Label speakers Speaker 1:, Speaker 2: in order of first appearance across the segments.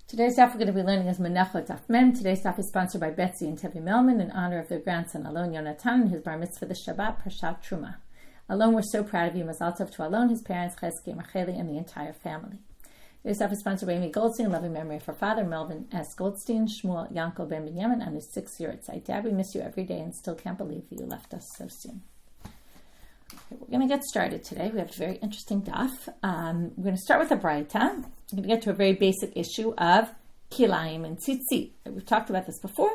Speaker 1: Today's daf we're going to be learning is Menachot Daf Mem. Today's daf is sponsored by Betsy and Tevi Melman in honor of their grandson Alon Yonatan and his bar mitzvah the Shabbat Parshat Truma. Alon, we're so proud of you. Mazal tov to Alon, his parents, Chesky, Macheli, and the entire family. Today's daf is sponsored by Amy Goldstein in loving memory of her father, Melvin S. Goldstein, Shmuel Yankel Ben Binyamin, on his 6th year at Tzai. Dad, we miss you every day and still can't believe that you left us so soon. Okay, we're going to get started today. We have a very interesting daf. We're going to start with a braita. We're going to get to a very basic issue of kilayim and tzitzit. We've talked about this before.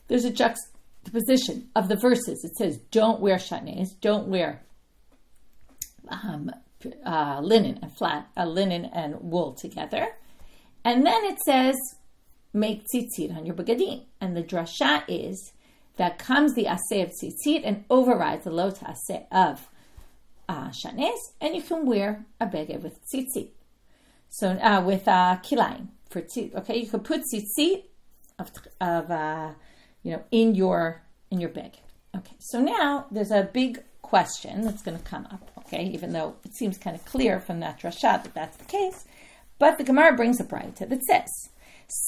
Speaker 1: There's a juxtaposition of the verses. It says, don't wear shaatnez, don't wear linen and wool together. And then it says, make tzitzit on your begadim. And the drasha is that comes the aseh of tzitzit and overrides the lo taaseh of shaatnez, and you can wear a beged with tzitzit. So with kilayim for tzitzit, okay, you could put tzitzit in your beged. Okay, so now there's a big question that's going to come up. Okay, even though it seems kind of clear from that drasha that that's the case, but the Gemara brings a braita that says,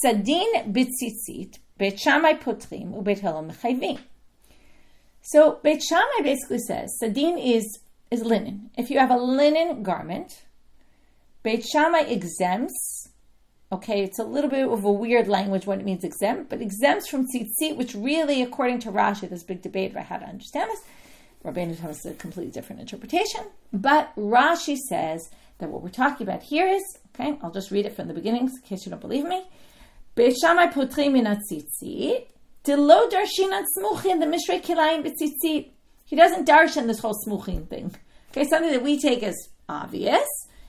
Speaker 1: sadin b'tzitzit Beit Shammai potrim u Beit Hillel mechayvim. So Beit Shammai basically says sadin is linen. If you have a linen garment, Beit Shammai exempts. Okay, it's a little bit of a weird language when it means exempt, but exempts from tzitzit, which really, according to Rashi, there's a big debate about how to understand this. Rabbi Eliezer has a completely different interpretation, but Rashi says that what we're talking about here is, okay, I'll just read it from the beginning in case you don't believe me. Beit Shammai potrim min tzitzit, de lo darshin smuchin the mishrei kilayim b'tzitzit. He doesn't darshan this whole smuchin thing. Okay, something that we take as obvious.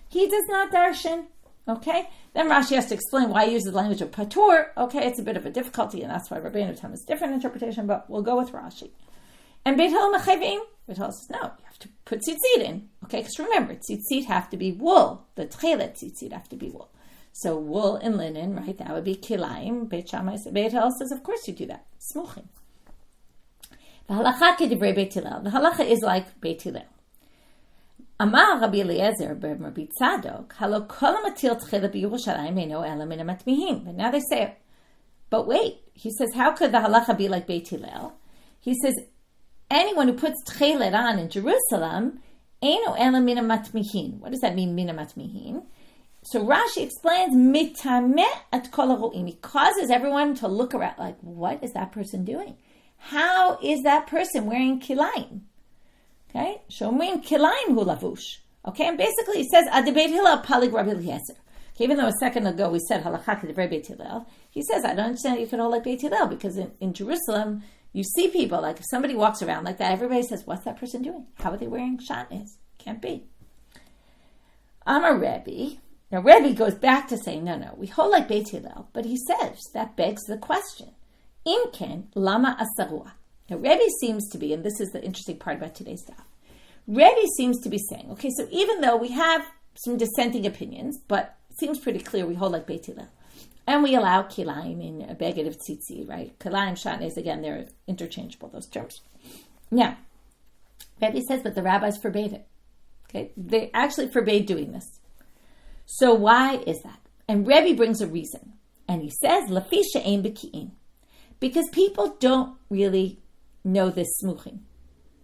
Speaker 1: He does not darshan. Okay, then Rashi has to explain why he uses the language of patur. Okay, it's a bit of a difficulty, and that's why Rabbi Eliezer has a different interpretation. But we'll go with Rashi. And Beit Hillel mechayvim. Beit Hillel says no, you have to put tzitzit in. Okay, because remember, tzitzit have to be wool. The tchelet tzitzit have to be wool. So wool and linen, right? That would be kilayim. Beit Hillel says, of course you do that. Smuchim. The halakha kedivrei Beit Hillel. The halakha is like Beit Hillel. Amar Rabbi Eliezer Rabbi Tzadok, halo kol hamatil tchelet b'Yerushalayim eino ela min hamatmihim. But now they say, but wait, he says, how could the halakha be like Beit Hillel? He says, anyone who puts tchelet on in Jerusalem, eino ela min hamatmihin. What does that mean, min hamatmihin? So Rashi explains, mitameh at kol haro'im. He causes everyone to look around like, what is that person doing? How is that person wearing kilayim? Okay, shomrim kilayim hu lavush. Okay, and basically he says, ad Beit Hillel palig Rabbi Eliezer. Okay, even though a second ago we said halakha k'divrei Beit Hillel, he says, I don't understand you could hold like Beit Hillel, because in Jerusalem, you see people, like if somebody walks around like that, everybody says, what's that person doing? How are they wearing shaatnez? Can't be. I'm a Rebbe. Now, Rebbe goes back to saying, no, we hold like Beit Hillel, but he says, that begs the question, Imken lama asarua. Now, Rebbe seems to be, and this is the interesting part about today's stuff, Rebbe seems to be saying, okay, so even though we have some dissenting opinions, but it seems pretty clear we hold like Beit Hillel, and we allow kilayim in a beged of tzitzit, right? Kilayim, shaatnez, again, they're interchangeable, those terms. Now, Rebbe says, but the rabbis forbade it. Okay, they actually forbade doing this. So why is that? And Rebbe brings a reason. And he says, Lafi she'ein b'ki'in. Because people don't really know this smuchim.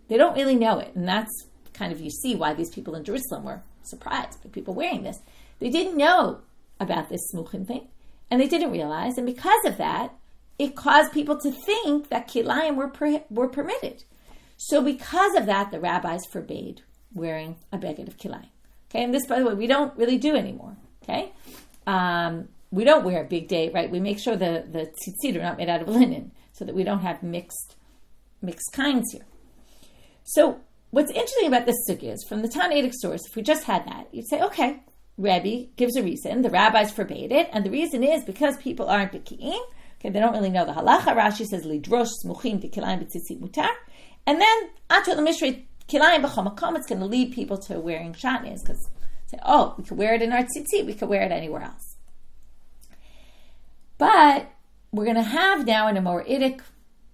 Speaker 1: They don't really know it. And that's kind of, you see why these people in Jerusalem were surprised by people wearing this. They didn't know about this smuchim thing. And they didn't realize. And because of that, it caused people to think that kilayim were permitted. So because of that, the rabbis forbade wearing a beged of kilayim. Okay, and this, by the way, we don't really do anymore. Okay, we don't wear a big day, right? We make sure the tzitzit are not made out of linen, so that we don't have mixed kinds here. So, what's interesting about this sugya is, from the Tanaitic source, if we just had that, you'd say, okay, Rebbe gives a reason. The rabbis forbade it, and the reason is because people aren't beki'im. Okay, they don't really know the halakha. Rashi says lidrosh smuchim kilayim b'tzitzit mutar, and then atu l'mishrei kilayim b'chol makom, it's going to lead people to wearing shaatnez, because say, oh, we could wear it in our tzitzit, we could wear it anywhere else. But we're going to have now in a more Iddic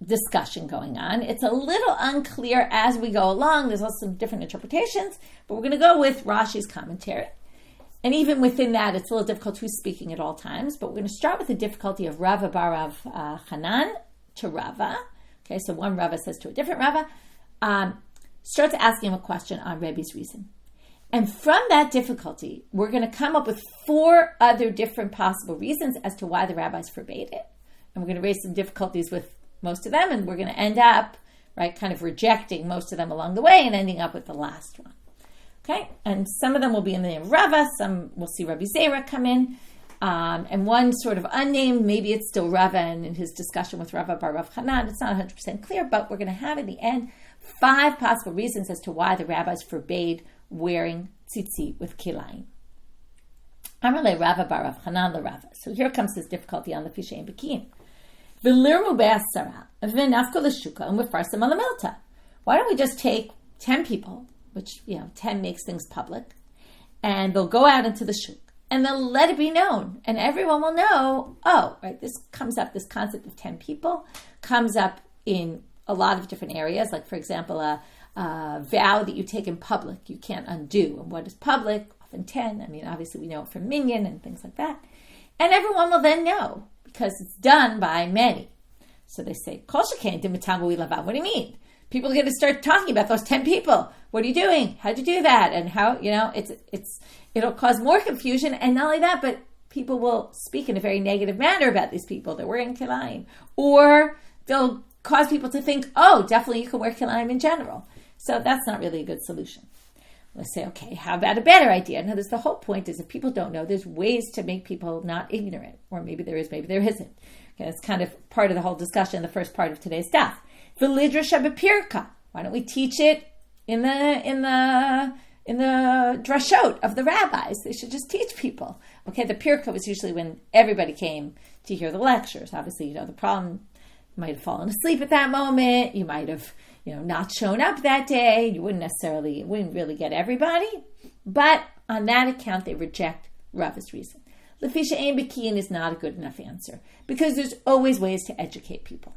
Speaker 1: discussion going on. It's a little unclear as we go along. There's also some different interpretations, but we're going to go with Rashi's commentary. And even within that, it's a little difficult who's speaking at all times. But we're going to start with the difficulty of Rava bar Rav Hanan to Rava. Okay, so one Rava says to a different Rava, starts asking him a question on Rebbe's reason. And from that difficulty, we're going to come up with 4 other different possible reasons as to why the rabbis forbade it. And we're going to raise some difficulties with most of them, and we're going to end up, right, kind of rejecting most of them along the way and ending up with the last one. Okay, and some of them will be in the name of Rava, some we'll see Rabbi Eliezer come in, and one sort of unnamed, maybe it's still Rava, and in his discussion with Rava bar Rav Hanan, it's not 100% clear, but we're going to have in the end 5 possible reasons as to why the rabbis forbade wearing tzitzit with kilayim. Amarle Rava bar Rav Hanan le Rava. So here comes this difficulty on the fishay and bikin. V'lirmu be'asara v'nafko l'shuka and v'farsam ala milta. Why don't we just take 10 people, which, 10 makes things public, and they'll go out into the shuk, and they'll let it be known, and everyone will know, this comes up, this concept of 10 people comes up in a lot of different areas, like, for example, a vow that you take in public, you can't undo. And what is public? Often 10. I mean, obviously we know it from minyan and things like that. And everyone will then know, because it's done by many. So they say, Kol shekain d'mitangu ilavan. What do you mean? People are going to start talking about those 10 people. What are you doing? How'd you do that? And how, it'll cause more confusion. And not only that, but people will speak in a very negative manner about these people. They're wearing kilayim. Or they'll cause people to think, definitely you can wear kilayim in general. So that's not really a good solution. Let's say, okay, how about a better idea? Now, the whole point is if people don't know, there's ways to make people not ignorant. Or maybe there is, maybe there isn't. Okay, that's kind of part of the whole discussion in the first part of today's daf. V'lidrasha b'pirka. Why don't we teach it in the drashot of the rabbis? They should just teach people. Okay, the pirka was usually when everybody came to hear the lectures. Obviously, the problem, you might have fallen asleep at that moment. You might have, not shown up that day. You wouldn't really get everybody. But on that account, they reject Rava's reason. Lefisha ein bekiyin is not a good enough answer because there's always ways to educate people.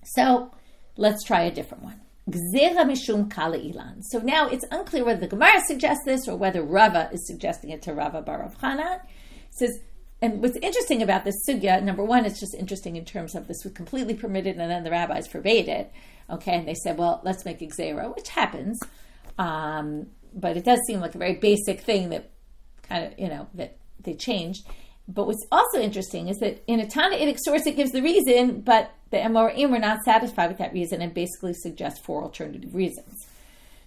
Speaker 1: So let's try a different one. Gzera mishum kala ilan. So now it's unclear whether the Gemara suggests this or whether Rava is suggesting it to Rava bar Rav Hanan. It says, and what's interesting about this sugya, number one, it's just interesting in terms of this was completely permitted and then the rabbis forbade it. Okay, and they said, well, let's make a gzera, which happens. But it does seem like a very basic thing that kind of, that they changed. But what's also interesting is that in a Tanaitic source, it gives the reason, but the Amoraim were not satisfied with that reason and basically suggest 4 alternative reasons.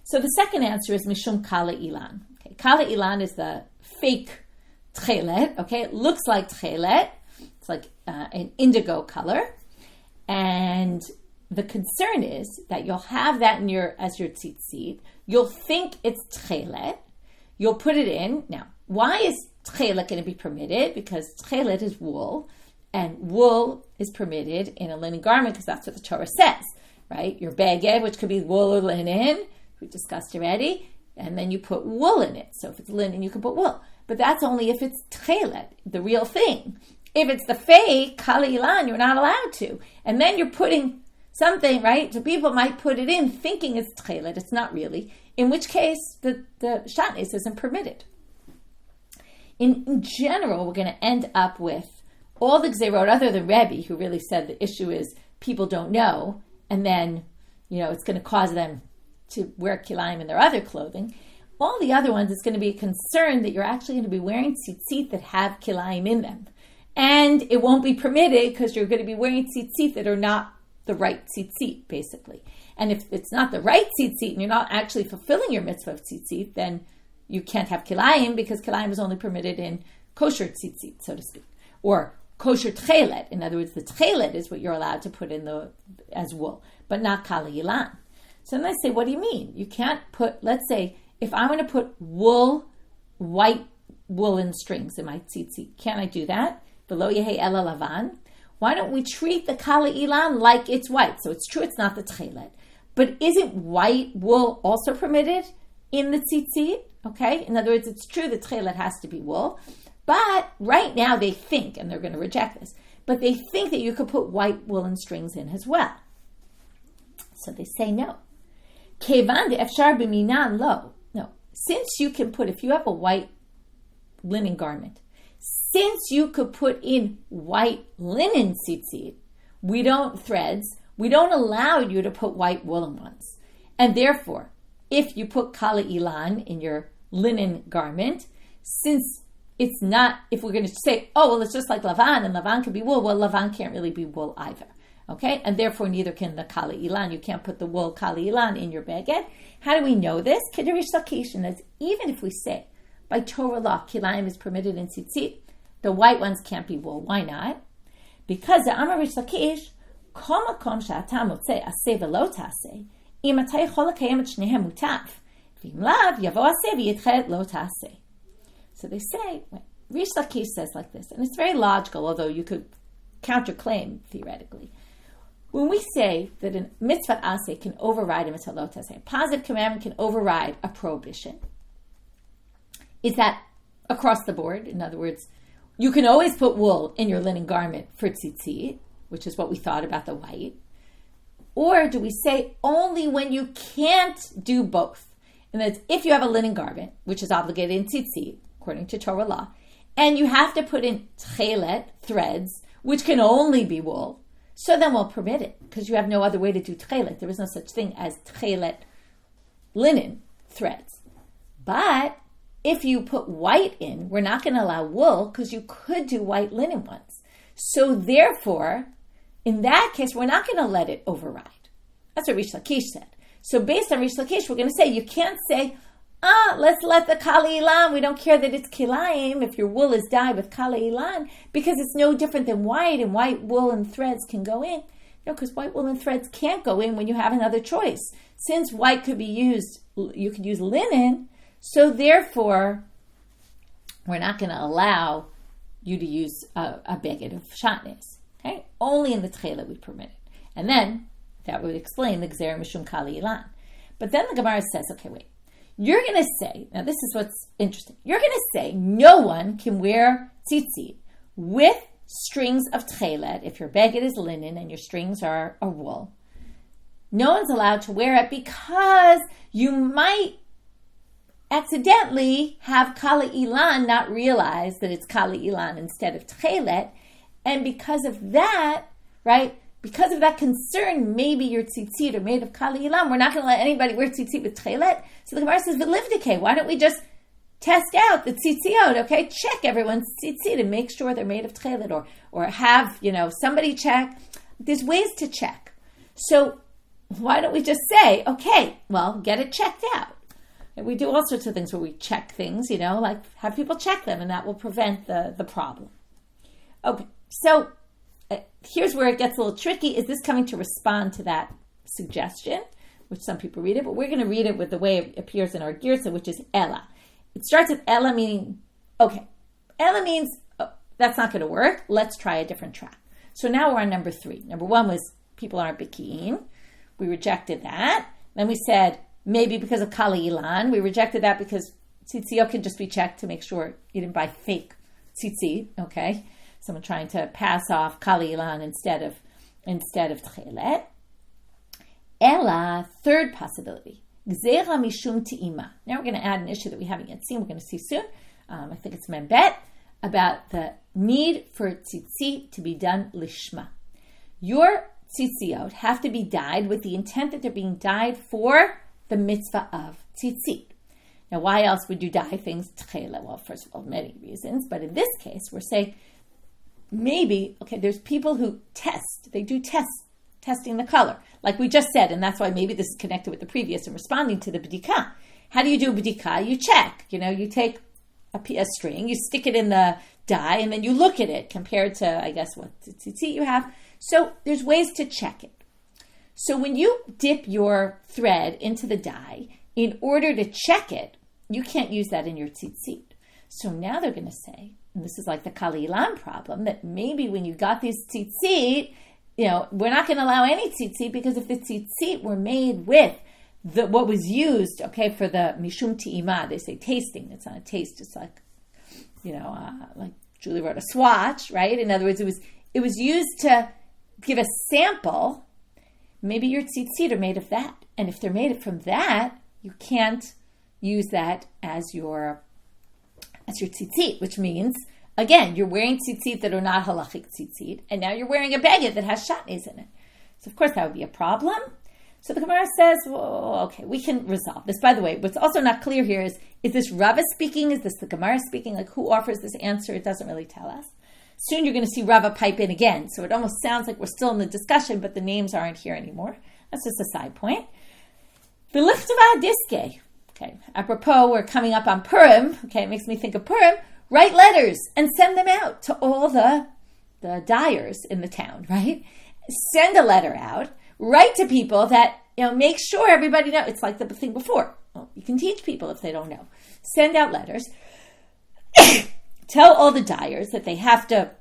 Speaker 1: So the second answer is Mishum Kala Ilan. Okay, Kala Ilan is the fake tchelet. Okay, it looks like tchelet. It's like an indigo color. And the concern is that you'll have that as your tzitzit. You'll think it's tchelet. You'll put it in. Now, why is tchelet going to be permitted? Because tchelet is wool, and wool is permitted in a linen garment because that's what the Torah says, right? Your beged, which could be wool or linen, we discussed already, and then you put wool in it. So if it's linen, you can put wool. But that's only if it's tchelet, the real thing. If it's the fake, kala ilan, you're not allowed to. And then you're putting something, right? So people might put it in thinking it's tchelet. It's not really. In which case, the shaatnez isn't permitted. In general, we're going to end up with all the gzerot, other than Rebbe, who really said the issue is people don't know, and then, it's going to cause them to wear kilayim in their other clothing. All the other ones, it's going to be a concern that you're actually going to be wearing tzitzit that have kilayim in them. And it won't be permitted because you're going to be wearing tzitzit that are not the right tzitzit, basically. And if it's not the right tzitzit and you're not actually fulfilling your mitzvah of tzitzit, then you can't have kilayim because kilayim is only permitted in kosher tzitzit, so to speak. Or kosher tchelet. In other words, the tchelet is what you're allowed to put in as wool, but not kala yilan. So then I say, what do you mean? You can't put, let's say, if I want to put white woolen strings in my tzitzit, can I do that? V'lo yehei ela lavan. Why don't we treat the kala ilan like it's white? So it's true it's not the tchelet. But isn't white wool also permitted in the tzitzit? Okay? In other words, it's true the tchelet has to be wool. But right now they think, and they're going to reject this, but they think that you could put white woolen strings in as well. So they say no. Kevan de efshar b'minan lo. No. Since you can put, if you have a white linen garment. Since you could put in white linen tzitzit, we don't allow you to put white woolen ones. And therefore, if you put kala ilan in your linen garment, since it's not, if we're going to say, oh, well, it's just like lavan, and lavan can be wool, well, lavan can't really be wool either. Okay? And therefore, neither can the kala ilan. You can't put the wool kala ilan in your beged. How do we know this? Kedarish Lakish, as even if we say, by Torah law, kilayim is permitted in tzitzit, the white ones can't be wool. Why not? Because the Amar Rish Lakish, kol makom she'ata motzei aseh v'lo taaseh, im atay chol lekayem et shnehem mutaf, v'im lav yavo aseh v'yitchelet lo taaseh. So they say, Rish Lakish says like this, and it's very logical, although you could counterclaim theoretically. When we say that a mitzvah aseh can override a mitzvah lo taaseh, a positive commandment can override a prohibition, is that across the board? In other words, you can always put wool in your linen garment for tzitzit, which is what we thought about the white. Or do we say only when you can't do both? And that's if you have a linen garment, which is obligated in tzitzit, according to Torah law, and you have to put in tchelet, threads, which can only be wool, so then we'll permit it, because you have no other way to do tchelet. There is no such thing as tchelet linen threads. But if you put white in, we're not going to allow wool, because you could do white linen ones. So therefore, in that case, we're not going to let it override. That's what Rish Lakish said. So based on Rish Lakish, we're going to say, you can't say, let's let the kala ilan, we don't care that it's kilayim, if your wool is dyed with kala ilan, because it's no different than white, and white wool and threads can go in. No, because white wool and threads can't go in when you have another choice. Since white could be used, you could use linen, so therefore, we're not going to allow you to use a beged of shaatnez. Okay? Only in the tchelet we permit it. And then, that would explain the gzer mishum kala ilan. But then the Gemara says, okay, wait. You're going to say, now this is what's interesting. You're going to say no one can wear tzitzit with strings of tchelet if your beged is linen and your strings are wool. No one's allowed to wear it because you might accidentally have kala ilan, not realize that it's kala ilan instead of tchelet. And because of that, right, because of that concern, maybe your tzitzit are made of kala ilan. We're not going to let anybody wear tzitzit with tchelet. So the Gemara says, "V'livdikei, why don't we just test out the tzitziot? Okay, check everyone's tzitzit and make sure they're made of tchelet, or have somebody check. There's ways to check. So why don't we just say, okay, well, get it checked out? And we do all sorts of things where we check things, like have people check them, and that will prevent the problem. Okay, so here's where it gets a little tricky. Is this coming to respond to that suggestion, which some people read it, but we're going to read it with the way it appears in our Girsa, which is Ella. It starts with Ella meaning, okay, Ella means, that's not going to work. Let's try a different track. So now we're on number 3. Number 1 was people aren't biki'in. We rejected that. Then we said, maybe because of kala ilan. We rejected that because tzitzit can just be checked to make sure you didn't buy fake tzitzit, okay? Someone trying to pass off kala ilan instead of tchelet. Ella, third possibility, gzera mishum te'ima. Now we're going to add an issue that we haven't yet seen. We're going to see soon. I think it's membet, about the need for tzitzit to be done lishma. Your tzitziot have to be dyed with the intent that they're being dyed for the mitzvah of tzitzit. Now, why else would you dye things tchelet? Well, first of all, many reasons. But in this case, we're saying maybe, okay, there's people who test. They do testing the color, like we just said, and that's why maybe this is connected with the previous and responding to the b'dika. How do you do b'dika? You check. You take a string, you stick it in the dye, and then you look at it compared to, I guess, what tzitzit you have. So there's ways to check it. So when you dip your thread into the dye, in order to check it, you can't use that in your tzitzit. So now they're going to say, and this is like the kala ilan problem, that maybe when you got these tzitzit, we're not going to allow any tzitzit, because if the tzitzit were made with what was used, okay, for the mishum te'ima, they say tasting. It's not a taste. It's like, like Julie wrote, a swatch, right? In other words, it was used to give a sample. Maybe your tzitzit are made of that. And if they're made from that, you can't use that as your That's your tzitzit, which means, again, you're wearing tzitzit that are not halachic tzitzit, and now you're wearing a beged that has shaatnez in it. So, of course, that would be a problem. So the Gemara says, well, okay, we can resolve this. By the way, what's also not clear here is this Rava speaking? Is this the Gemara speaking? Like, who offers this answer? It doesn't really tell us. Soon you're going to see Rava pipe in again. So it almost sounds like we're still in the discussion, but the names aren't here anymore. That's just a side point. The lichtava diske. Okay, apropos, we're coming up on Purim. Okay, it makes me think of Purim. Write letters and send them out to all the dyers in the town, right? Send a letter out. Write to people that, make sure everybody knows. It's like the thing before. Well, you can teach people if they don't know. Send out letters. Tell all the dyers that they have to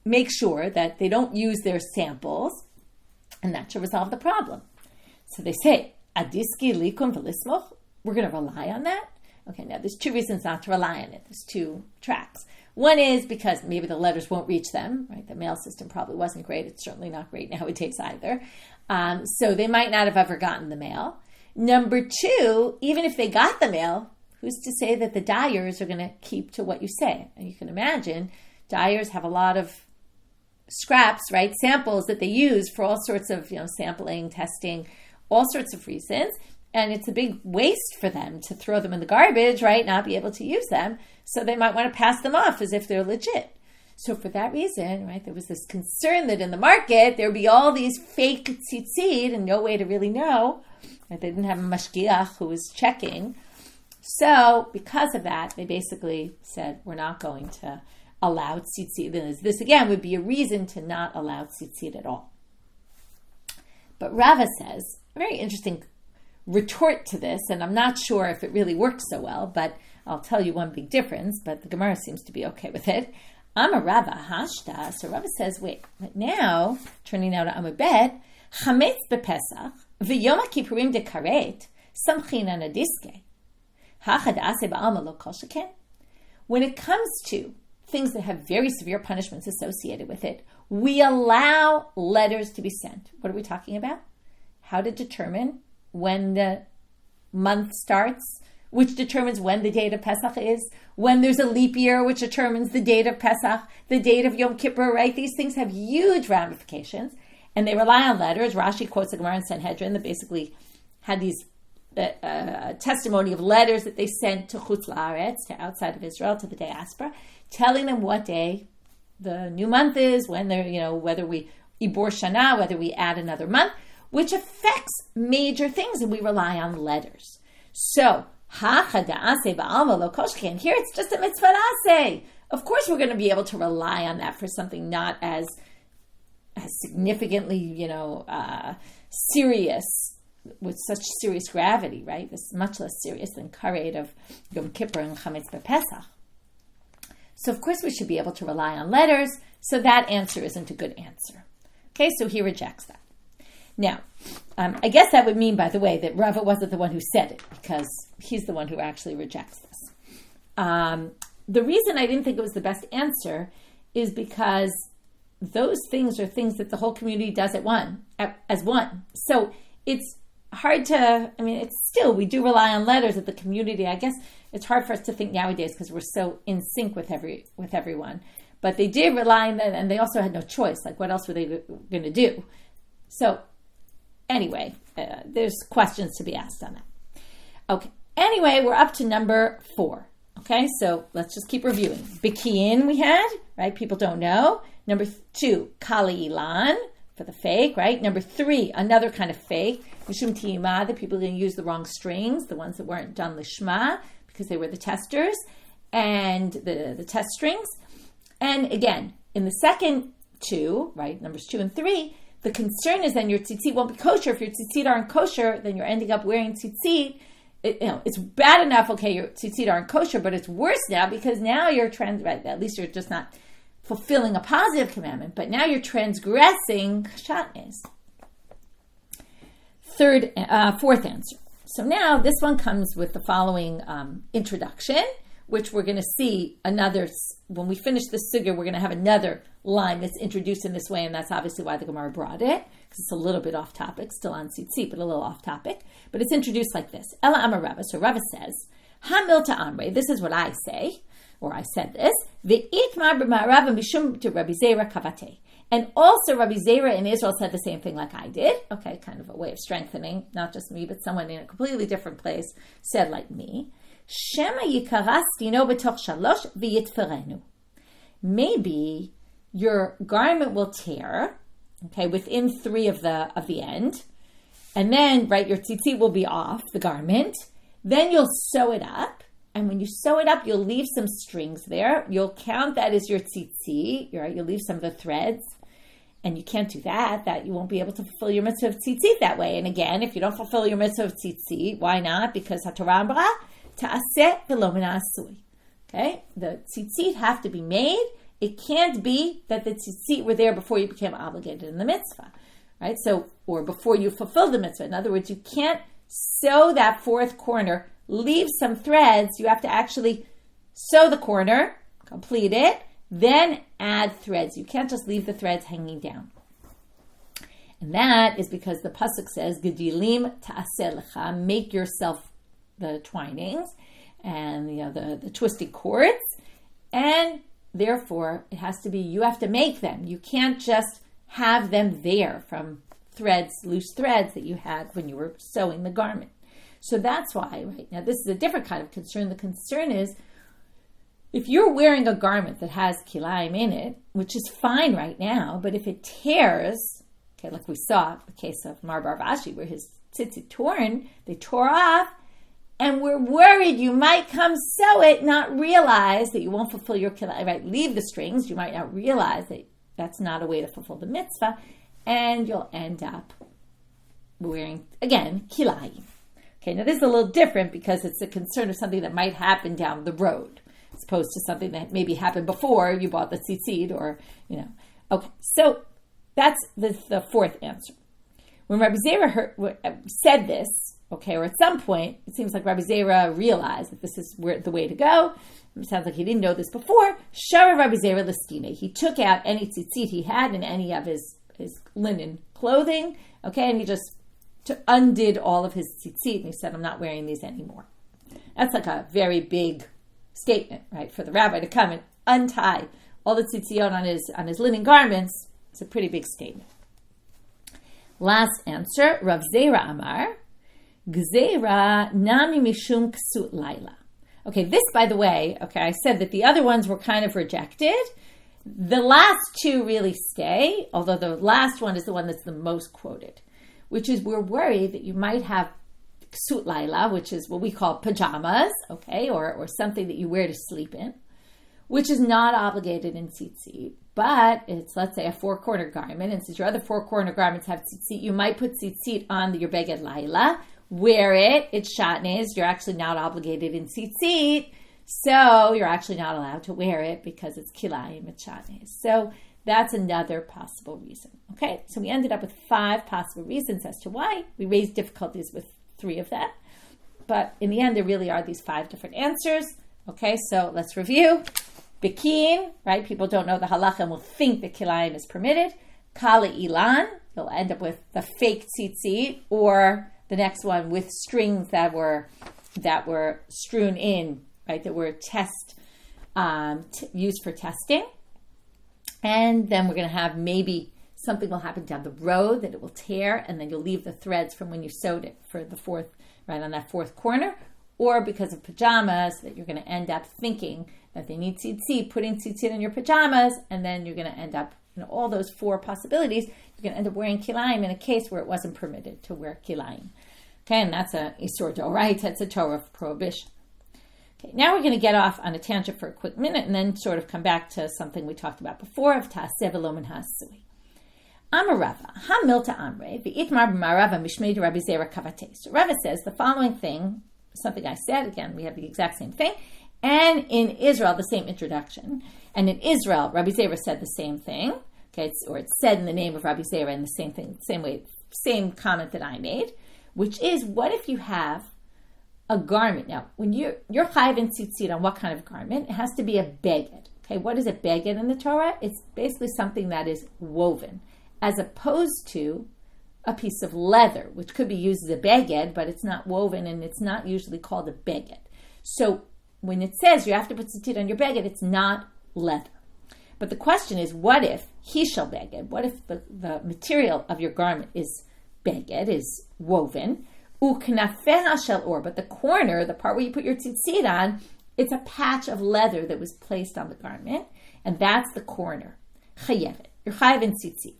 Speaker 1: make sure that they don't use their samples, and that should resolve the problem. So they say, Adiski likum v'lismoch. We're going to rely on that. Okay, now there's two reasons not to rely on it. There's two tracks. One is because maybe the letters won't reach them, right? The mail system probably wasn't great. It's certainly not great nowadays either. So they might not have ever gotten the mail. Number two, even if they got the mail, who's to say that the dyers are going to keep to what you say? And you can imagine dyers have a lot of scraps, right? Samples that they use for all sorts of, sampling, testing, all sorts of reasons. And it's a big waste for them to throw them in the garbage, right? Not be able to use them. So they might want to pass them off as if they're legit. So for that reason, right, there was this concern that in the market, there would be all these fake tzitzit and no way to really know. Right? They didn't have a mashgiach who was checking. So because of that, they basically said, we're not going to allow tzitzit. This, again, would be a reason to not allow tzitzit at all. But Rava says, a very interesting retort to this, and I'm not sure if it really works so well, but I'll tell you one big difference, but the Gemara seems to be okay with it. Amar Rava hashta. So Rava says, wait, but now, turning now to Amar Bet, chametz bepesach, v'yom ha'kippurim dekaret, samchin anadiske. Hachad aseh ba'alma lo kol sheken. When it comes to things that have very severe punishments associated with it, we allow letters to be sent. What are we talking about? How to determine when the month starts, which determines when the date of Pesach is, when there's a leap year, which determines the date of Pesach, the date of Yom Kippur, right? These things have huge ramifications, and they rely on letters. Rashi quotes the Gemara in Sanhedrin that basically had these testimony of letters that they sent to Chutz La'aretz, to outside of Israel, to the diaspora, telling them what day the new month is, when they're, whether we Ibor Shana, whether we add another month, which affects major things, and we rely on letters. So, here it's just a mitzvah aseh. Of course, we're going to be able to rely on that for something not as significantly, serious, with such serious gravity, right? This is much less serious than karet of Yom Kippur and Chametz b'Pesach. So, of course, we should be able to rely on letters. So that answer isn't a good answer. Okay, so he rejects that. Now, I guess that would mean, by the way, that Rava wasn't the one who said it, because he's the one who actually rejects this. The reason I didn't think it was the best answer is because those things are things that the whole community does as one. So it's hard to, it's still, we do rely on letters of the community. I guess it's hard for us to think nowadays because we're so in sync with everyone. But they did rely on that, and they also had no choice. Like, what else were they going to do? So anyway, there's questions to be asked on that. Okay. Anyway, we're up to number 4. Okay, so let's just keep reviewing. Bikiyin we had, right? People don't know. Number 2, Kali Ilan, for the fake, right? Number 3, another kind of fake. Mishum Tiyima, the people are going to use the wrong strings, the ones that weren't done lishma, because they were the testers, and the test strings. And again, in the second 2, right, numbers 2 and 3, the concern is then your tzitzit won't be kosher. If your tzitzit aren't kosher, then you're ending up wearing tzitzit. It's bad enough, okay, your tzitzit aren't kosher, but it's worse now because now you're right, at least you're just not fulfilling a positive commandment, but now you're transgressing shaatnez. Fourth answer. So now this one comes with the following introduction, which we're going to see when we finish this sugya, we're going to have another line that's introduced in this way, and that's obviously why the Gemara brought it, because it's a little bit off topic, still on tzitzit, but a little off topic. But it's introduced like this. Ela Amar Rava. So Rava says, Ha milta amre, this is what I say. or I said this, Ve'itmar b'ma'arav mishum to Rabbi Zera kavate. And also Rabbi Zera in Israel said the same thing like I did. Okay, kind of a way of strengthening, not just me, but someone in a completely different place said like me. Shema yikaras dino b'toch shalosh v'yitferenu. Maybe your garment will tear, okay, within 3 of the end, and then, right, your tzitzit will be off the garment. Then you'll sew it up, and when you sew it up, you'll leave some strings there. You'll count that as your tzitzit, right? You'll leave some of the threads, and you can't do that. That you won't be able to fulfill your mitzvah of tzitzit that way. And again, if you don't fulfill your mitzvah of tzitzit, why not? Because haTorah amra taaseh v'lo min ha'asui. Okay, the tzitzit have to be made. It can't be that the tzitzit were there before you became obligated in the mitzvah, right? So, or before you fulfilled the mitzvah. In other words, you can't sew that 4th corner, leave some threads. You have to actually sew the corner, complete it, then add threads. You can't just leave the threads hanging down. And that is because the pasuk says, "Gedilim taaseh lecha," make yourself the twinings and the twisting cords, and therefore it has to be, you have to make them. You can't just have them there from threads, loose threads that you had when you were sewing the garment. So that's why, right now, this is a different kind of concern. The concern is, if you're wearing a garment that has kilayim in it, which is fine right now, but if it tears, okay, like we saw the case of Mar Bar Vashi, where his tzitzit they tore off, and we're worried you might come sew it, not realize that you won't fulfill your kilayim, right? Leave the strings, you might not realize that that's not a way to fulfill the mitzvah, and you'll end up wearing, again, kilayim. Okay, now this is a little different because it's a concern of something that might happen down the road, as opposed to something that maybe happened before you bought the tzitzit, or, Okay, so that's the 4th answer. When Rabbi Zera said this, okay, or at some point, it seems like Rabbi Zera realized that this is the way to go. It sounds like he didn't know this before. Shara Rabbi Zera listine. He took out any tzitzit he had in any of his linen clothing, okay, and he just undid all of his tzitzit, and he said, I'm not wearing these anymore. That's like a very big statement, right, for the rabbi to come and untie all the tzitziot on his linen garments. It's a pretty big statement. Last answer, Rav Zera Amar, Gzeira nami mishum ksut laila. Okay, this, by the way, okay, I said that the other ones were kind of rejected. The last 2 really stay, although the last one is the one that's the most quoted, which is, we're worried that you might have ksut laila, which is what we call pajamas, okay, or something that you wear to sleep in, which is not obligated in tzitzit, but it's, let's say, a 4-corner garment, and since your other 4-corner garments have tzitzit, you might put tzitzit on your beged laila, wear it, it's shaatnez, you're actually not obligated in tzitzit, so you're actually not allowed to wear it because it's kilayim, it's shaatnez. So that's another possible reason. Okay, so we ended up with 5 possible reasons as to why. We raised difficulties with 3 of them, but in the end, there really are these 5 different answers. Okay, so let's review. Bikin, right? People don't know the halakha and will think that kilayim is permitted. Kala ilan, you'll end up with the fake tzitzit, or the next one with strings that were strewn in, right? That were used for testing. And then we're going to have maybe something will happen down the road that it will tear, and then you'll leave the threads from when you sewed it for the 4th, right on that 4th corner. Or because of pajamas, that you're going to end up thinking that they need tzitzit, putting tzitzit in your pajamas, and then you're going to end up, all those 4 possibilities, you're going to end up wearing kilayim in a case where it wasn't permitted to wear kilayim. Okay, and that's a isur d'oraita, that's a Torah prohibition. Okay, now we're going to get off on a tangent for a quick minute and then sort of come back to something we talked about before of taaseh v'lo min ha'asui. Amarava, ha milta amre, v'itmar b'marava mishmei de Rabbi Zera kavate. So Rava says the following thing, something I said, again, we have the exact same thing, and in Israel, the same introduction. And in Israel, Rabbi Zera said the same thing, okay, it's said in the name of Rabbi Zera in the same thing, same comment that I made, which is, what if you have a garment? Now, when you're chayav in tzitzit on what kind of garment? It has to be a beged. Okay, what is a beged in the Torah? It's basically something that is woven, as opposed to a piece of leather, which could be used as a beged, but it's not woven and it's not usually called a beged. So when it says you have to put tzitzit on your beged, it's not leather. But the question is, what if hishal beged? What if the material of your garment is beged, is woven? Uknafeha shel or, but the corner, the part where you put your tzitzit on, it's a patch of leather that was placed on the garment, and that's the corner. Chayevet. You're chayev in tzitzit.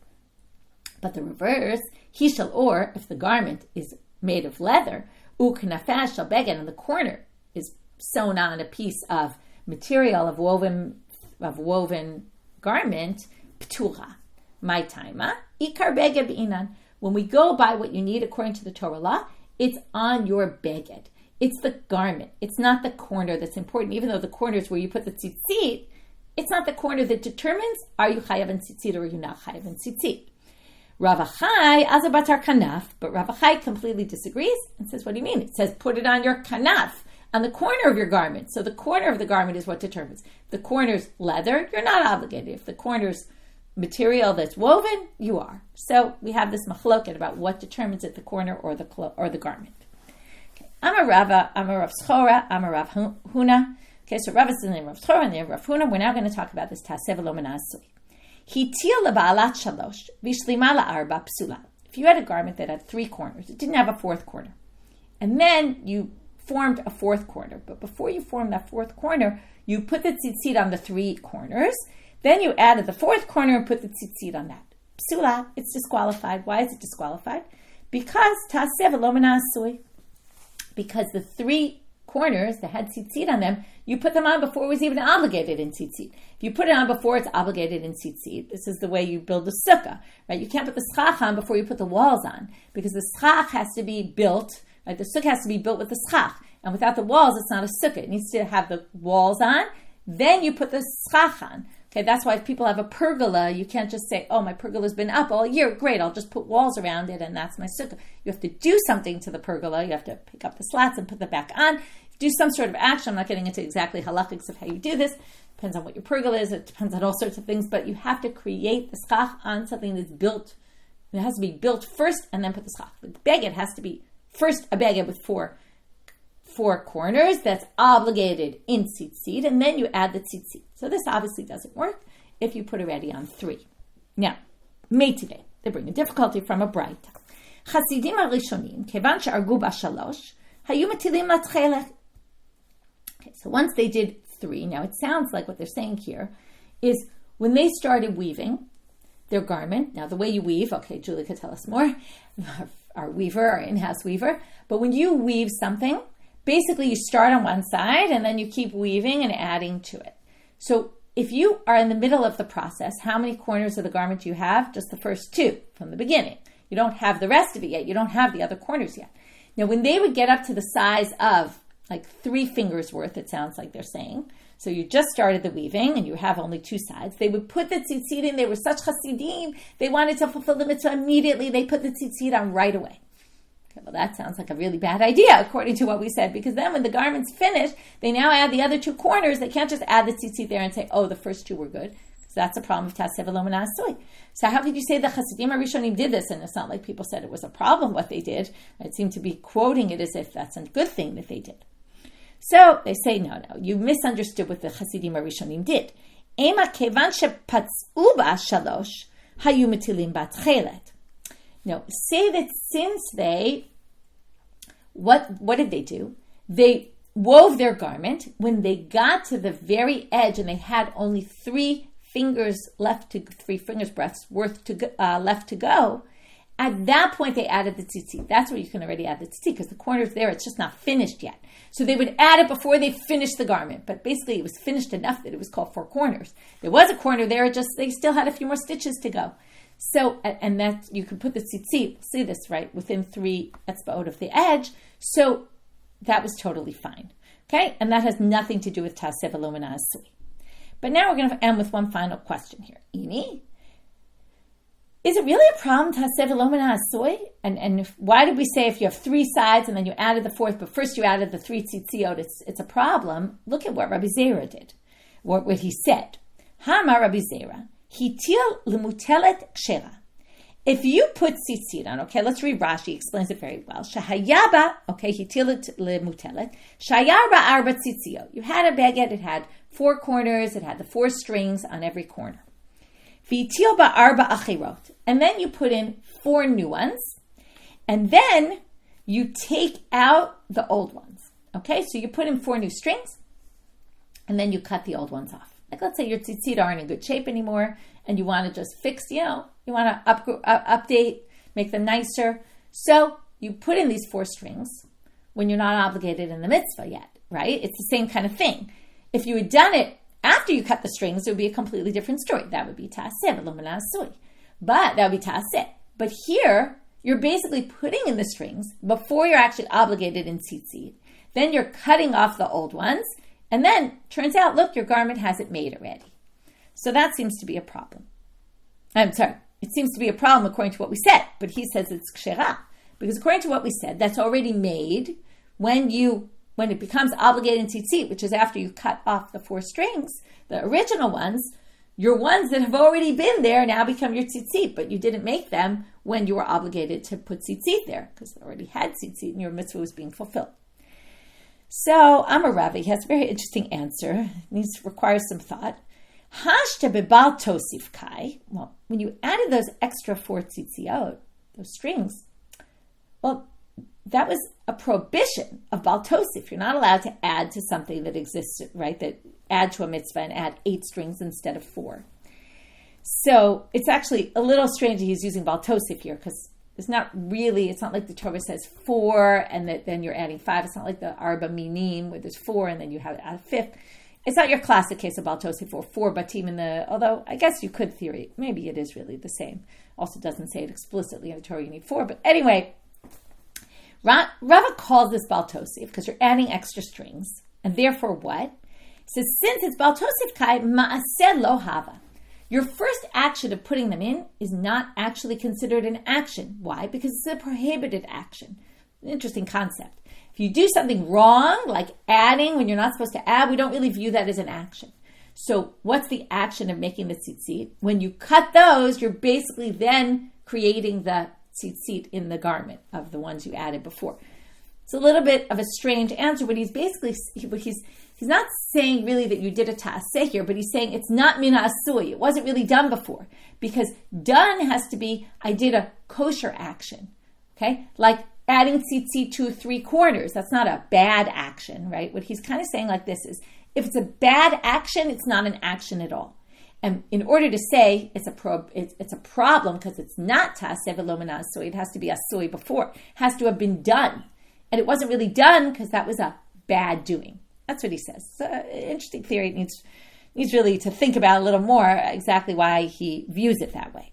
Speaker 1: But the reverse, hishal or, if the garment is made of leather, uknafeha shel beged, and the corner is sewn on a piece of material of woven garment, ptura. My taima, ikar beged b'inan. When we go by what you need according to the Torah law, it's on your beged. It's the garment. It's not the corner that's important. Even though the corner is where you put the tzitzit, it's not the corner that determines are you chayav in tzitzit or are you not chayav in tzitzit. Rav Achai azabatar kanaf, but Rav Achai completely disagrees and says, what do you mean? It says put it on your kanaf, on the corner of your garment. So the corner of the garment is what determines. If the corner's leather, you're not obligated. If the corner's material that's woven, you are. So we have this machloket about what determines it, the corner or the garment. Okay. Amar Rava, Amar Rav Schora, Amar Rav Huna. Okay, so Rava is the name of Rav Schora and the name of Rav Huna. We're now going to talk about this taaseh v'lo menasui. Hitil leba'alat shalosh v'shlima la'arba psula. If you had a garment that had 3 corners, it didn't have a 4th corner, and then you formed a 4th corner, but before you formed that 4th corner, you put the tzitzit on the 3 corners. Then you added the 4th corner and put the tzitzit on that. Psula, it's disqualified. Why is it disqualified? Because taaseh v'lo menasui. Because the 3 corners that had tzitzit on them, you put them on before it was even obligated in tzitzit. If you put it on before it's obligated in tzitzit, this is the way you build a sukkah, right? You can't put the schach on before you put the walls on, because the schach has to be built, right? The sukkah has to be built with the schach, and without the walls, it's not a sukkah. It needs to have the walls on, then you put the schach on. Okay, that's why if people have a pergola, you can't just say, oh, my pergola's been up all year. Great, I'll just put walls around it and that's my sukkah. You have to do something to the pergola. You have to pick up the slats and put them back on. Do some sort of action. I'm not getting into exactly halakhics of how you do this. Depends on what your pergola is. It depends on all sorts of things. But you have to create the schach on something that's built. It has to be built first and then put the schach. The beged has to be first a beged with four corners that's obligated in tzitzit, and then you add the tzitzit. So this obviously doesn't work if you put already on 3. Now, made today, they bring a difficulty from a braita. Chasidim harishonim, kevan she'argu b'shalosh, hayu metilim latchelet. Okay, so once they did 3, now it sounds like what they're saying here is when they started weaving their garment, now the way you weave, okay, Julie could tell us more, our weaver, our in-house weaver, but when you weave something, basically, you start on one side and then you keep weaving and adding to it. So if you are in the middle of the process, how many corners of the garment do you have? Just the first 2 from the beginning. You don't have the rest of it yet. You don't have the other corners yet. Now, when they would get up to the size of like 3 fingers worth, it sounds like they're saying, so you just started the weaving and you have only 2 sides, they would put the tzitzit in. They were such chasidim. They wanted to fulfill the mitzvah immediately. They put the tzitzit on right away. Okay, well, that sounds like a really bad idea, according to what we said, because then when the garment's finished, they now add the other 2 corners. They can't just add the tzitzit there and say, oh, the first 2 were good. So that's a problem of taaseh v'lo menasui. So how could you say the Chasidim HaRishonim did this? And it's not like people said it was a problem what they did. It seemed to be quoting it as if that's a good thing that they did. So they say, no, you misunderstood what the Chasidim HaRishonim did. Ema kevan shepatzu b'shalosh hayu metilim b'tchelet. No, say that since what did they do? They wove their garment. When they got to the very edge and they had only 3 fingers left 3 fingers breadths worth left to go, at that point they added the tzitzit. That's where you can already add the tzitzit because the corner's there. It's just not finished yet. So they would add it before they finished the garment. But basically it was finished enough that it was called 4 corners. There was a corner there, they still had a few more stitches to go. So, and that you can put the tzitzit, see this, right, within 3 etzbaot of the edge. So that was totally fine. Okay? And that has nothing to do with taaseh v'lo menasui. But now we're going to end with one final question here. Ini, is it really a problem, taaseh v'lo menasui? And why did we say if you have 3 sides and then you added the 4th, but first you added the 3 tzitziot, it's a problem? Look at what Rabbi Zera did, what he said. Hama Rabbi Zera. Hitil lemutelet kshera. If you put tzitzit on, okay, let's read Rashi, he explains it very well. Shahayaba, okay, hitilet lemutelet. Shayarba arba tzitzio. You had a baguette, it had 4 corners, it had the 4 strings on every corner. Vitilba arba achirot. And then you put in 4 new ones. And then you take out the old ones. Okay, so you put in 4 new strings, and then you cut the old ones off. Like, let's say your tzitzit aren't in good shape anymore, and you want to just fix, you want to update, make them nicer. So you put in these 4 strings when you're not obligated in the mitzvah yet, right? It's the same kind of thing. If you had done it after you cut the strings, it would be a completely different story. That would be taaseh, but that would be taaseh. But here, you're basically putting in the strings before you're actually obligated in tzitzit. Then you're cutting off the old ones, and then turns out, look, your garment has it made already. So that seems to be a problem. I'm sorry, it seems to be a problem according to what we said, but he says it's kshera. Because according to what we said, that's already made when it becomes obligated in tzitzit, which is after you cut off the 4 strings, the original ones, your ones that have already been there now become your tzitzit, but you didn't make them when you were obligated to put tzitzit there, because they already had tzitzit and your mitzvah was being fulfilled. So, Amar Ravi has a very interesting answer. It requires some thought. Hashta bebal tosif kai. Well, when you added those extra 4 tzitziot, those strings, well, that was a prohibition of bal tosif. You're not allowed to add to something that exists, right? That add to a mitzvah and add 8 strings instead of 4. So it's actually a little strange that he's using bal tosif here, because it's not like the Torah says 4 and that then you're adding 5. It's not like the arba minim where there's 4 and then you have to add a 5th. It's not your classic case of bal tosif or 4 batim although I guess you could theory, maybe it is really the same. Also doesn't say it explicitly in the Torah you need 4, but anyway, Rava calls this bal tosif because you're adding extra strings, and therefore what? He says, since it's bal tosif kai ma'aseh lo hava. Your first action of putting them in is not actually considered an action. Why? Because it's a prohibited action. An interesting concept. If you do something wrong, like adding when you're not supposed to add, we don't really view that as an action. So what's the action of making the tzitzit? When you cut those, you're basically then creating the tzitzit in the garment of the ones you added before. It's a little bit of a strange answer, but he's not saying really that you did a taaseh here, but he's saying it's not min ha'asui. It wasn't really done before, because done has to be, I did a kosher action, okay? Like adding tzitzit to 3 corners. That's not a bad action, right? What he's kind of saying like this is, if it's a bad action, it's not an action at all. And in order to say it's a problem because it's not taaseh v'lo min ha'asui, it has to be asui before. It has to have been done. And it wasn't really done because that was a bad doing. That's what he says. It's an interesting theory. It needs really to think about a little more exactly why he views it that way.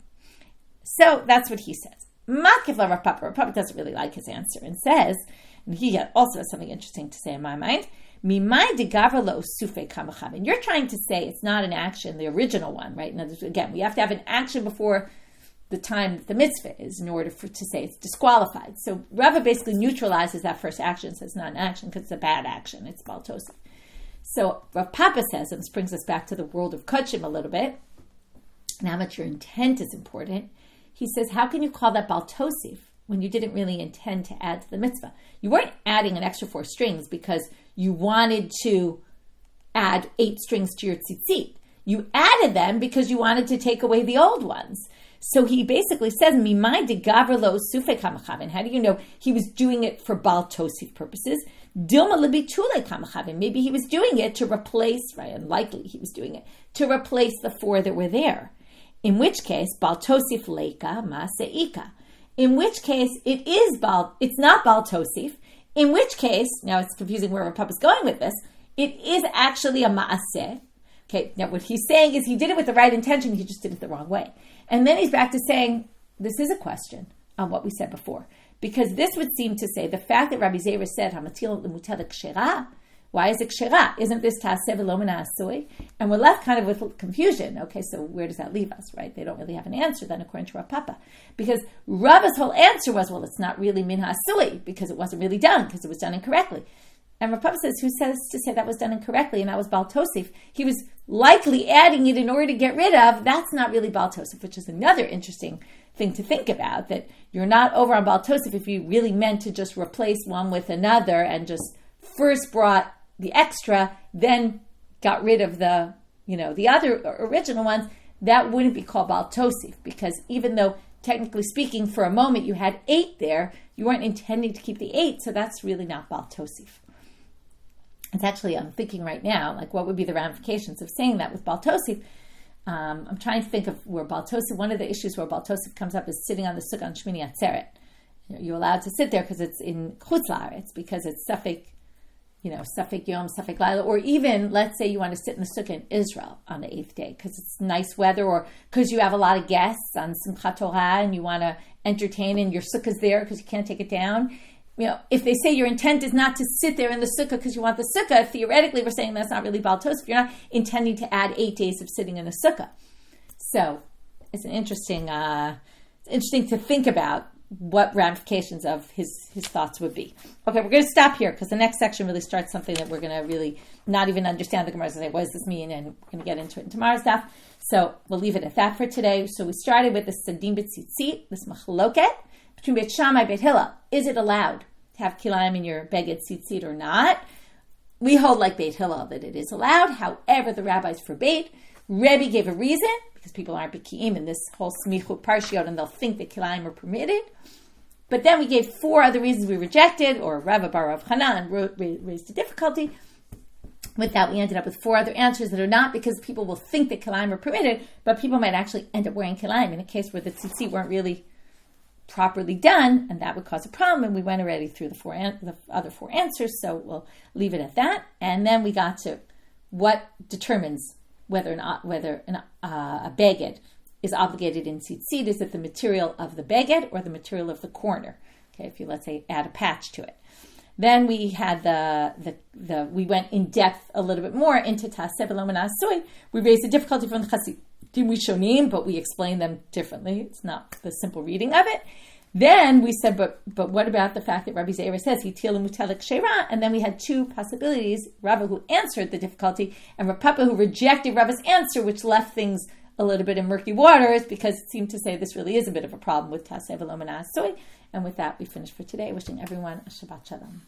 Speaker 1: So that's what he says. Makivla Rav Papa doesn't really like his answer and says, and he also has something interesting to say in my mind, and you're trying to say it's not an action, the original one, right? Now, again, we have to have an action before the time that the mitzvah is in order to say it's disqualified. So Rava basically neutralizes that first action, says it's not an action because it's a bad action. It's bal tosif. So Rav Papa says, and this brings us back to the world of kachim a little bit, and how much your intent is important. He says, how can you call that bal tosif when you didn't really intend to add to the mitzvah? You weren't adding an extra 4 strings because you wanted to add 8 strings to your tzitzit. You added them because you wanted to take away the old ones. So he basically says, "Mimai de gavrlo sufe kamachavin." How do you know he was doing it for bal tosif purposes? Dilma lebitule kamachavin. Maybe he was doing it to replace, right? Unlikely he was doing it to replace the 4 that were there. In which case, bal tosif leika maseika. In which case, it's not bal tosif. In which case, now it's confusing where Papa's going with this. It is actually a aseh. Okay, now what he's saying is he did it with the right intention, he just did it the wrong way. And then he's back to saying, this is a question on what we said before. Because this would seem to say, the fact that Rabbi Eliezer said, Hamatil l'mutel kshera, why is it kshera? Isn't this taaseh v'lo min ha'asui? And we're left kind of with confusion. Okay, so where does that leave us, right? They don't really have an answer then according to Rav Papa. Because Rava's whole answer was, well, it's not really min ha'asui, because it wasn't really done, because it was done incorrectly. And Rav Papa says, who says to say that was done incorrectly and that was Baal Tosif? He was likely adding it in order to get rid of. That's not really Baal Tosif, which is another interesting thing to think about, that you're not over on Baal Tosif if you really meant to just replace one with another and just first brought the extra, then got rid of the other original ones. That wouldn't be called Baal Tosif, because even though technically speaking for a moment you had 8 there, you weren't intending to keep the 8, so that's really not Baal Tosif. It's actually, I'm thinking right now, like what would be the ramifications of saying that with Baal Tosif? I'm trying to think of where Baal Tosif, one of the issues where Baal Tosif comes up is sitting on the sukkah on Shmini Atzeret. You're allowed to sit there because it's in Chutz La'aretz, because it's Safek Yom, Safek Laila, or even, let's say you want to sit in the sukkah in Israel on the 8th day because it's nice weather, or because you have a lot of guests on Simchat Torah and you want to entertain and your sukkah's there because you can't take it down. If they say your intent is not to sit there in the sukkah because you want the sukkah, theoretically we're saying that's not really Baal Tosif. You're not intending to add 8 days of sitting in the sukkah. So it's interesting to think about what ramifications of his thoughts would be. Okay, we're going to stop here because the next section really starts something that we're going to really not even understand. The Gemara is going to say, what does this mean? And we're going to get into it in tomorrow's daf. So we'll leave it at that for today. So we started with the sadin b'tzitzit, this machloket between Beit Shammai and Beit Hillel. Is it allowed to have kilayim in your beged tzitzit or not? We hold like Beit Hillel that it is allowed. However, the rabbis forbade. Rebbe gave a reason, because people aren't beki'im in this whole smichut parshiot and they'll think that kilayim are permitted. But then we gave 4 other reasons we rejected, or Rav Bar Rav Hanan raised a difficulty. With that, we ended up with 4 other answers that are not because people will think that kilayim are permitted, but people might actually end up wearing kilayim in a case where the tzitzit weren't really properly done, and that would cause a problem. And we went already through the other 4 answers, so we'll leave it at that. And then we got to what determines whether a beged is obligated in tzitzit. Is it the material of the beged or the material of the corner? Okay, if you, let's say, add a patch to it. Then we had we went in depth a little bit more into taaseh v'lo menachot. We raised the difficulty from the Chasidim Rishonim, but we explained them differently. It's not the simple reading of it. Then we said, but what about the fact that Rabbi Eliezer says hitil mutalek sheira? And then we had 2 possibilities: Rava, who answered the difficulty, and Rav Papa, who rejected Rava's answer, which left things a little bit in murky waters because it seemed to say this really is a bit of a problem with taaseh v'lo menachot. And with that, we finish for today. Wishing everyone a Shabbat Shalom.